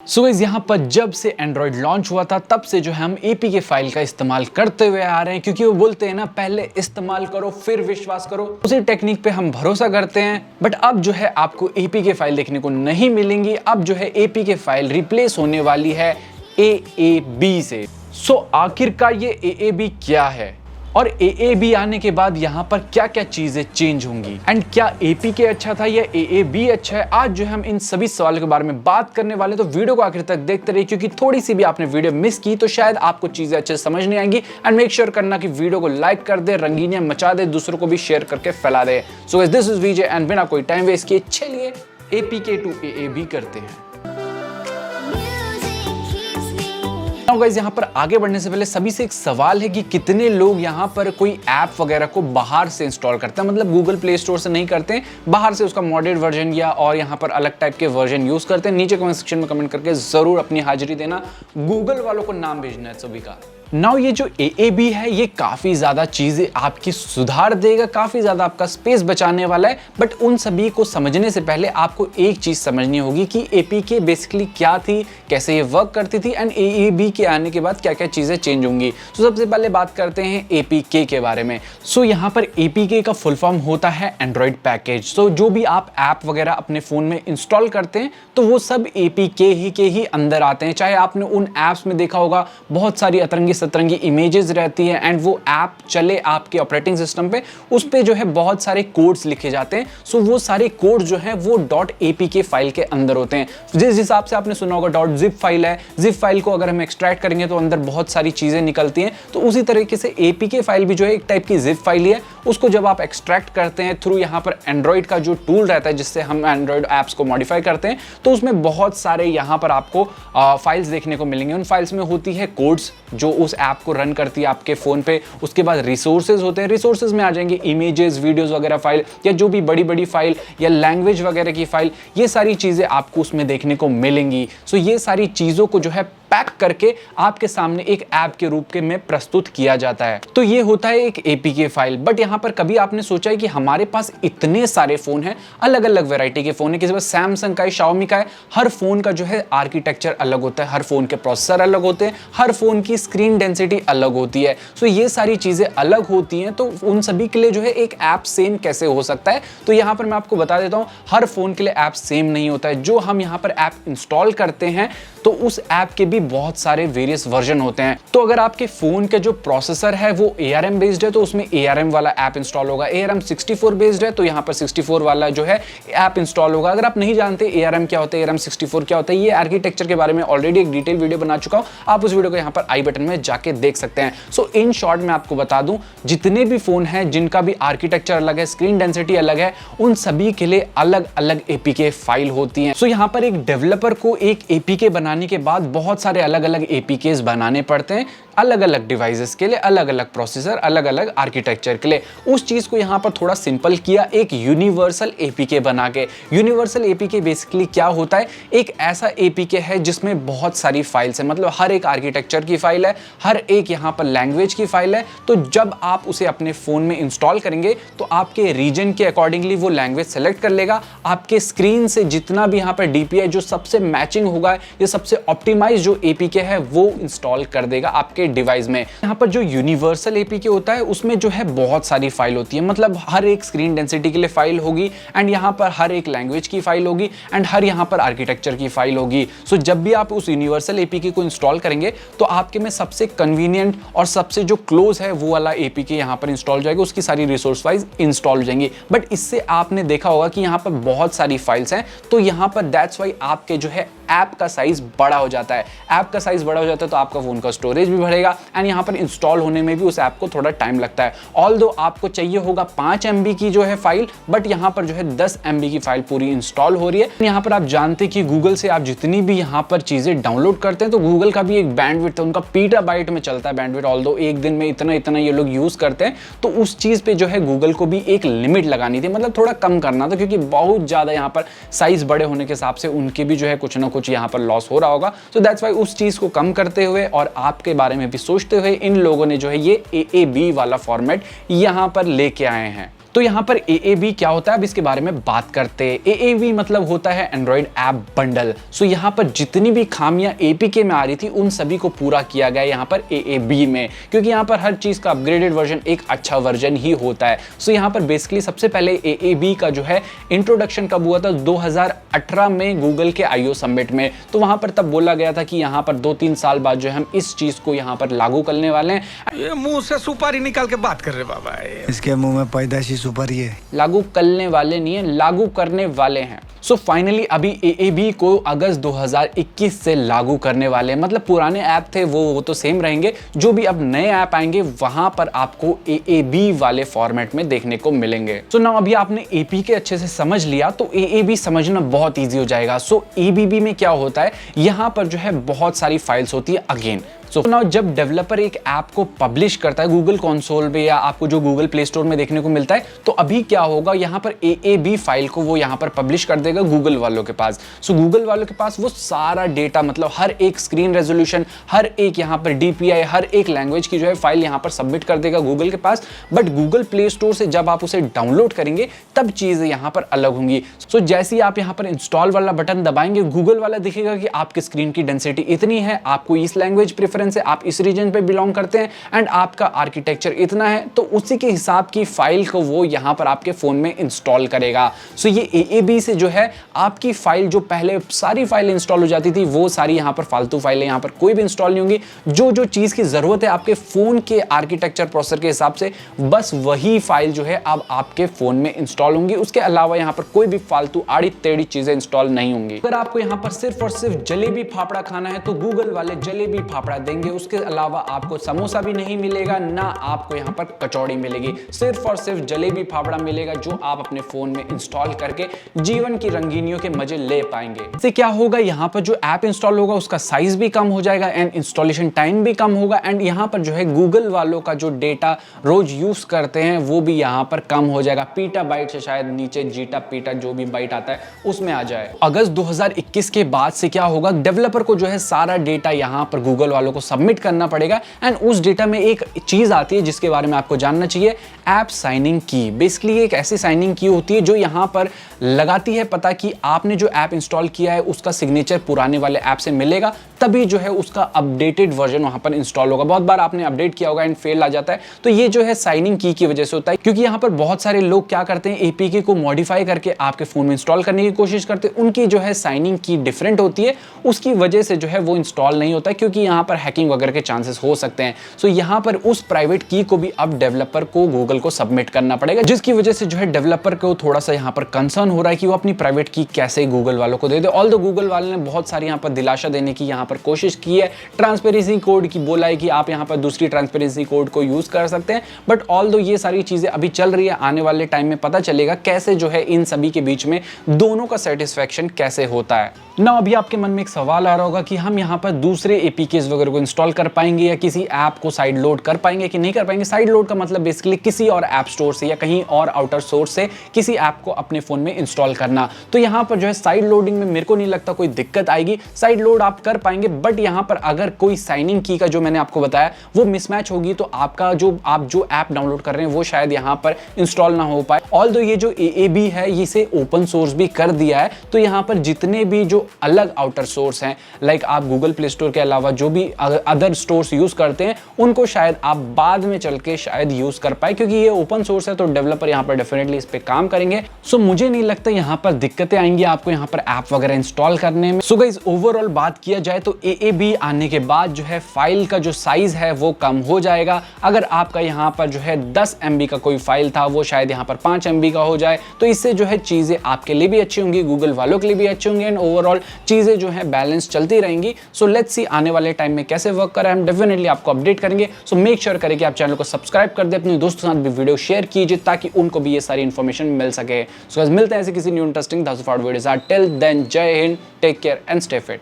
So guys यहाँ पर जब से एंड्रॉयड लॉन्च हुआ था तब से जो है हम एपीके फाइल का इस्तेमाल करते हुए आ रहे हैं, क्योंकि वो बोलते हैं ना, पहले इस्तेमाल करो फिर विश्वास करो। उसी टेक्निक पे हम भरोसा करते हैं। बट अब जो है आपको एपीके फाइल देखने को नहीं मिलेंगी। अब जो है एपीके फाइल रिप्लेस होने वाली है एएबी से। सो आखिरकार ये एएबी क्या है और एएबी आने के बाद यहाँ पर क्या क्या चीजें चेंज होंगी, एंड क्या एपीके अच्छा था या एएबी अच्छा है, आज जो है हम इन सभी सवालों के बारे में बात करने वाले। तो वीडियो को आखिर तक देखते रहिए, क्योंकि थोड़ी सी भी आपने वीडियो मिस की तो शायद आपको चीजें अच्छे से समझ नहीं आएंगी। एंड मेक श्योर करना कि वीडियो को लाइक कर दे, रंगीनियां मचा दे, दूसरों को भी शेयर करके फैला दे। So this is Vijay and बिना कोई टाइम वेस्ट किए चलिए एपीके टू एएबी करते हैं। गाइस यहाँ पर आगे बढ़ने से पहले सभी से एक सवाल है कि कितने लोग यहाँ पर कोई ऐप वगैरह को बाहर से इंस्टॉल करते हैं, मतलब गूगल प्ले स्टोर से नहीं करते हैं, बाहर से उसका मॉडरेट वर्जन या और यहाँ पर अलग टाइप के वर्जन यूज करते हैं। नीचे कमेंट सेक्शन में कमेंट करके जरूर अपनी हाजिरी देना। गूगल वालों को नाम भेजना है सभी का। नाउ ये जो एएबी है ये काफी ज्यादा चीजें आपकी सुधार देगा, काफी ज्यादा आपका स्पेस बचाने वाला है। बट उन सभी को समझने से पहले आपको एक चीज समझनी होगी कि एपीके बेसिकली क्या थी, कैसे ये वर्क करती थी, एंड एएबी के आने के बाद क्या क्या चीजें चेंज होंगी। तो सबसे पहले बात करते हैं एपीके के बारे में। सो यहाँ पर एपीके का फुल फॉर्म होता है एंड्रॉइड पैकेज। सो जो भी आप ऐप वगैरह अपने फोन में इंस्टॉल करते हैं तो वो सब एपीके ही अंदर आते हैं। चाहे आपने उन ऐप्स में देखा होगा बहुत सारी अतरंगी सतरंगी इमेजेस रहती है, एंड वो ऐप चले आपके ऑपरेटिंग सिस्टम पे, उस पे जो है बहुत सारे कोड्स लिखे जाते हैं। सो वो सारे कोड जो है वो .apk फाइल के अंदर होते हैं। जिस हिसाब से आपने सुना होगा .zip फाइल है, zip फाइल को अगर हम एक्सट्रैक्ट करेंगे तो अंदर बहुत सारी चीजें निकलती हैं। तो उसी तरीके से एपीके फाइल भी जो है एक टाइप की zip फाइल ही है। उसको जब आप एक्सट्रैक्ट करते हैं थ्रू यहाँ पर एंड्रॉइड का जो टूल रहता है जिससे हम एंड्रॉइड ऐप्स को मॉडिफाई करते हैं, तो उसमें बहुत सारे यहाँ पर आपको फाइल्स देखने को मिलेंगे। उन फाइल्स में होती है कोड्स जो उस ऐप को रन करती है आपके फोन पे। उसके बाद रिसोर्सेज होते हैं, रिसोर्सेज में आ जाएंगे इमेजेस, वीडियोस वगैरह फाइल, या जो भी बड़ी बड़ी फाइल या लैंग्वेज वगैरह की फाइल, ये सारी चीजें आपको उसमें देखने को मिलेंगी। सो ये सारी चीजों को जो है पैक करके आपके सामने एक ऐप के रूप के में प्रस्तुत किया जाता है। तो ये होता है एक एपीके फाइल। बट यहाँ पर कभी आपने सोचा है कि हमारे पास इतने सारे फोन हैं, अलग अलग वैरायटी के फोन है, किसी पास सैमसंग का है, शाओमी का है, हर फोन का जो है आर्किटेक्चर अलग होता है, हर फोन के प्रोसेसर अलग होते हैं, हर फोन की स्क्रीन डेंसिटी अलग होती है। सो ये सारी चीजें अलग होती हैं, तो उन सभी के लिए जो है एक ऐप सेम कैसे हो सकता है। तो यहाँ पर मैं आपको बता देता हूँ, हर फोन के लिए ऐप सेम नहीं होता है। जो हम यहाँ पर ऐप इंस्टॉल करते हैं तो उस ऐप के भी बहुत सारे वेरियस वर्जन होते हैं। तो अगर आपके फोन के जो प्रोसेसर है वो ARM बेस्ड है तो उसमें ARM वाला ऐप इंस्टॉल होगा। ARM 64 बेस्ड है तो यहाँ पर 64 वाला जो है ऐप इंस्टॉल होगा। अगर आप नहीं जानते ARM क्या होता है, ARM 64 क्या होता है, ये आर्किटेक्चर के बारे में ऑलरेडी एक डिटेल वीडियो बना चुका हूं, आप उस वीडियो को यहाँ पर आई बटन में जाके देख सकते हैं। सो इन शॉर्ट मैं आपको बता दूं, जितने भी फोन हैं जिनका भी आर्किटेक्चर अलग है, स्क्रीन डेंसिटी अलग है, उन सभी के लिए अलग अलग एपीके फाइल होती है। सो यहाँ पर एक डेवलपर को एक एपीके बनाने के बाद बहुत सारे अलग अलग एपीकेस बनाने पड़ते हैं, अलग अलग डिवाइसेस के लिए, अलग अलग प्रोसेसर, अलग अलग आर्किटेक्चर के लिए। उस चीज को यहाँ पर थोड़ा सिंपल किया एक यूनिवर्सल एपीके बना के। यूनिवर्सल एपीके बेसिकली क्या होता है, एक ऐसा एपीके है जिसमें बहुत सारी फाइल्स है, मतलब हर एक आर्किटेक्चर की फाइल है, हर एक यहाँ पर लैंग्वेज की फाइल है। तो जब आप उसे अपने फोन में इंस्टॉल करेंगे तो आपके रीजन के अकॉर्डिंगली वो लैंग्वेज सेलेक्ट कर लेगा। आपके स्क्रीन से जितना भी यहाँ पर डीपीआई जो सबसे मैचिंग होगा या सबसे ऑप्टिमाइज जो एपीके है वो इंस्टॉल कर देगा आपके डिवाइस में। यहाँ पर जो यूनिवर्सल एपीके होता है उसमें जो है बहुत सारी फाइल होती है, मतलब हर एक स्क्रीन डेंसिटी के लिए फाइल होगी, एंड यहाँ पर हर एक लैंग्वेज की फाइल होगी, एंड हर यहाँ पर आर्किटेक्चर की फाइल होगी। सो जब भी आप उस यूनिवर्सल एपीके को इंस्टॉल करेंगे तो आपके में सबसे कन्वीनियंट और सबसे जो क्लोज है वो वाला एपीके यहाँ पर इंस्टॉल हो जाएगा, उसकी सारी रिसोर्स वाइज इंस्टॉल हो जाएंगी। बट इससे आपने देखा होगा कि यहाँ पर बहुत सारी फाइल्स हैं, तो यहाँ पर दैट्स वाई आपके जो है ऐप का साइज बड़ा हो जाता है। ऐप का साइज बड़ा हो जाता है तो आपका फोन का स्टोरेज भी बढ़ेगा, एंड यहाँ पर इंस्टॉल होने में भी उस ऐप को थोड़ा टाइम लगता है। ऑल्दो आपको चाहिए होगा 5 MB की जो है फाइल, बट यहाँ पर जो है 10 MB की फाइल पूरी इंस्टॉल हो रही है। यहाँ पर आप जानते हैं कि गूगल से आप जितनी भी यहाँ पर चीजें डाउनलोड करते हैं तो गूगल का भी एक बैंडविड्थ है, उनका पीटाबाइट में चलता है बैंडविड्थ। ऑल्दो एक दिन में इतना इतना ये लोग यूज करते हैं, तो उस चीज पे जो है गूगल को भी एक लिमिट लगानी थी, मतलब थोड़ा कम करना था, क्योंकि बहुत ज्यादा यहाँ पर साइज बड़े होने के हिसाब से उनके भी जो है कुछ ना कुछ यहाँ पर लॉस हो रहा होगा। सो दैट्स वाई उस चीज को कम करते हुए और आपके बारे में भी सोचते हुए इन लोगों ने जो है ये एएबी वाला फॉर्मेट यहाँ पर लेके आए हैं। तो यहाँ पर AAB क्या होता है, अब इसके बारे में बात करते हैं। AAB मतलब होता है एंड्रॉइड ऐप बंडल। सो यहाँ पर जितनी भी खामियां APK में आ रही थी उन सभी को पूरा किया गया यहाँ पर AAB में, क्योंकि यहाँ पर हर चीज का अपग्रेडेड वर्जन एक अच्छा वर्जन ही होता है। सो यहाँ पर बेसिकली सबसे पहले AAB का जो है इंट्रोडक्शन कब हुआ था, 2018 में गूगल के IO समिट में। तो वहां पर तब बोला गया था कि यहाँ पर 2-3 साल बाद जो है हम इस चीज को यहाँ पर लागू करने वाले हैं। ये मुंह से सुपारी निकाल के बात कर रहे बाबा, इसके मुंह में पैदाशी सुपारी है। लागू करने वाले नहीं है, लागू करने वाले हैं। सो फाइनली अभी AAB को अगस्त 2021 से लागू करने वाले हैं। मतलब पुराने ऐप थे वो तो सेम रहेंगे, जो भी अब नए ऐप आएंगे वहां पर आपको AAB वाले फॉर्मेट में देखने को मिलेंगे। सो नाउ अभी आपने APK अच्छे से समझ लिया तो AAB समझना बहुत ईजी हो जाएगा। सो ABB में क्या होता है, यहाँ पर जो है बहुत सारी फाइल्स होती है अगेन। सो नाउ जब डेवलपर एक ऐप को पब्लिश करता है गूगल कंसोल पे या आपको जो गूगल प्ले स्टोर में देखने को मिलता है, तो अभी क्या होगा, यहाँ पर AAB फाइल को वो यहाँ पर पब्लिश कर देगा गूगल वालों के पास। सो गूगल वालों के पास वो सारा डेटा, मतलब हर एक स्क्रीन रेजोल्यूशन, हर एक यहाँ पर DPI, हर एक लैंग्वेज की जो है फाइल यहाँ पर सबमिट कर देगा गूगल के पास। बट गूगल प्ले स्टोर से जब आप उसे डाउनलोड करेंगे तब चीजें यहाँ पर अलग होंगी। सो जैसे ही आप यहाँ पर इंस्टॉल वाला बटन दबाएंगे, गूगल वाला दिखेगा कि आपकी स्क्रीन की डेंसिटी इतनी है, आपको इस लैंग्वेज प्रेफरेंस है, आप इस रीजन पे बिलोंग करते हैं एंड आपका आर्किटेक्चर इतना है, तो उसी के हिसाब की फाइल को वो यहां पर आपके फोन में इंस्टॉल करेगा। सो ये AAB से जो है आपकी फाइल, जो पहले सारी फाइल इंस्टॉल हो जाती थी, वो सारी यहां पर फालतू फाइलें यहां पर कोई भी इंस्टॉल नहीं होंगी। जो चीज की जरूरत है आपके फोन के आर्किटेक्चर प्रोसेसर के हिसाब से, बस वही फाइल जो है अब आपके फोन में इंस्टॉल होंगी। उसके अलावा यहां पर कोई भी फालतू आड़ी टेढ़ी चीजें इंस्टॉल नहीं होंगी। अगर आपको यहां पर सिर्फ और सिर्फ जलेबी फाफड़ा खाना है तो गूगल वाले जलेबी फाफड़ा देंगे। उसके अलावा आपको समोसा भी नहीं मिलेगा, ना आपको यहाँ पर कचौड़ी मिलेगी, सिर्फ और सिर्फ जलेबी फाफड़ा मिलेगा, जो आप अपने फोन में इंस्टॉल करके जीवन की रंगीनियों के मजे ले पाएंगे। इससे क्या होगा, यहाँ पर जो ऐप इंस्टॉल होगा उसका साइज भी कम हो जाएगा एंड इंस्टॉलेशन टाइम भी कम होगा एंड यहाँ पर जो है गूगल वालों का जो डेटा रोज यूज करते हैं वो भी यहाँ पर कम हो जाएगा। पीटा बाइट से शायद नीचे जीटा पीटा जो भी बाइट आता है उसमें आ जाए। अगस्त 2021 के बाद से क्या होगा, डेवलपर को जो है सारा डेटा यहाँ पर गूगल वालों को सबमिट करना पड़ेगा एंड उस डेटा में एक चीज आती है जिसके बारे में आपको जानना चाहिए, ऐप साइनिंग की। बेसिकली एक ऐसी साइनिंग की होती है जो यहां पर लगाती है पता कि आपने जो ऐप इंस्टॉल किया है उसका सिग्नेचर पुराने वाले ऐप से मिलेगा, तभी जो है उसका अपडेटेड वर्जन वहां पर इंस्टॉल होगा। बहुत बार आपने अपडेट किया होगा एंड फेल आ जाता है, तो ये जो है साइनिंग की वजह से होता है। क्योंकि यहां पर बहुत सारे लोग क्या करते हैं, APK को मॉडिफाई करके आपके फोन में इंस्टॉल करने की कोशिश करते हैं, उनकी जो है साइनिंग की डिफरेंट होती है, उसकी वजह से जो है वो इंस्टॉल नहीं होता है, क्योंकि यहां पर हैकिंग वगैरह के चांसेस हो सकते हैं। सो यहाँ पर उस प्राइवेट की को भी अब डेवलपर को गूगल को सबमिट करना पड़ेगा, जिसकी वजह से जो है डेवलपर को थोड़ा सा यहाँ पर कंसर्न हो रहा है कि वो अपनी प्राइवेट की कैसे गूगल वालों को दे दे। ऑल्दो गूगल वाले ने बहुत सारी यहाँ पर दिलासा देने की यहाँ पर कोशिश की है, ट्रांसपेरेंसी कोड की बोला है कि आप यहाँ पर दूसरी ट्रांसपेरेंसी कोड को यूज कर सकते हैं, बट ऑल्दो ये सारी चीजें अभी चल रही है, आने वाले टाइम में पता चलेगा कैसे जो है इन सभी के बीच में दोनों का सेटिस्फेक्शन कैसे होता है। ना अभी आपके मन में एक सवाल आ रहा होगा कि हम यहाँ पर दूसरे APKs वगैरह को इंस्टॉल कर पाएंगे या किसी ऐप को साइड लोड कर पाएंगे कि नहीं कर पाएंगे। साइड लोड का मतलब बेसिकली किसी और ऐप स्टोर से या कहीं और आउटर सोर्स से किसी ऐप को अपने फोन में इंस्टॉल करना। तो यहाँ पर जो है साइड लोडिंग में मेरे को नहीं लगता कोई दिक्कत आएगी, साइड लोड आप कर पाएंगे। बट यहाँ पर अगर कोई साइनिंग की का जो मैंने आपको बताया वो मिसमैच होगी तो आपका आप जो ऐप डाउनलोड कर रहे हैं वो शायद यहाँ पर इंस्टॉल ना हो पाए। ऑल्दो ये जो AAB है इसे ओपन सोर्स भी कर दिया है, तो यहाँ पर जितने भी जो अलग आउटर सोर्स हैं, लाइक आप गूगल प्ले स्टोर के अलावा जो भी अदर स्टोर्स यूज करते हैं उनको शायद आप बाद में चल के शायद यूज कर पाए, क्योंकि ये ओपन सोर्स है तो डेवलपर यहाँ पर डेफिनेटली इस पे काम करेंगे। सो मुझे नहीं लगता यहाँ पर दिक्कतें आएंगी आपको यहाँ पर ऐप वगैरह इंस्टॉल करने में। सो गाइस ओवरऑल बात किया जाए तो AAB आने के बाद जो है फाइल का जो साइज है वो कम हो जाएगा। अगर आपका यहाँ पर जो है 10 MB का कोई फाइल था वो शायद यहाँ पर 5 MB का हो जाए, तो इससे जो है चीजें आपके लिए भी अच्छी होंगी, गूगल वालों के लिए भी अच्छी होंगी एंड ओवरऑल चीजें जो है बैलेंस चलती रहेंगी। सो लेट्स सी आने वाले टाइम में कैसे वर्क कर रहा है, हम डेफिनेटली आपको अपडेट करेंगे। सो मेक श्योर करें कि आप चैनल को सब्सक्राइब कर दे, अपने दोस्तों के साथ भी वीडियो शेयर कीजिए ताकि उनको भी ये सारी इन्फॉर्मेशन मिल सके। सो मिलते हैं ऐसे किसी new interesting videos. Till then Jai Hind, take care and stay fit.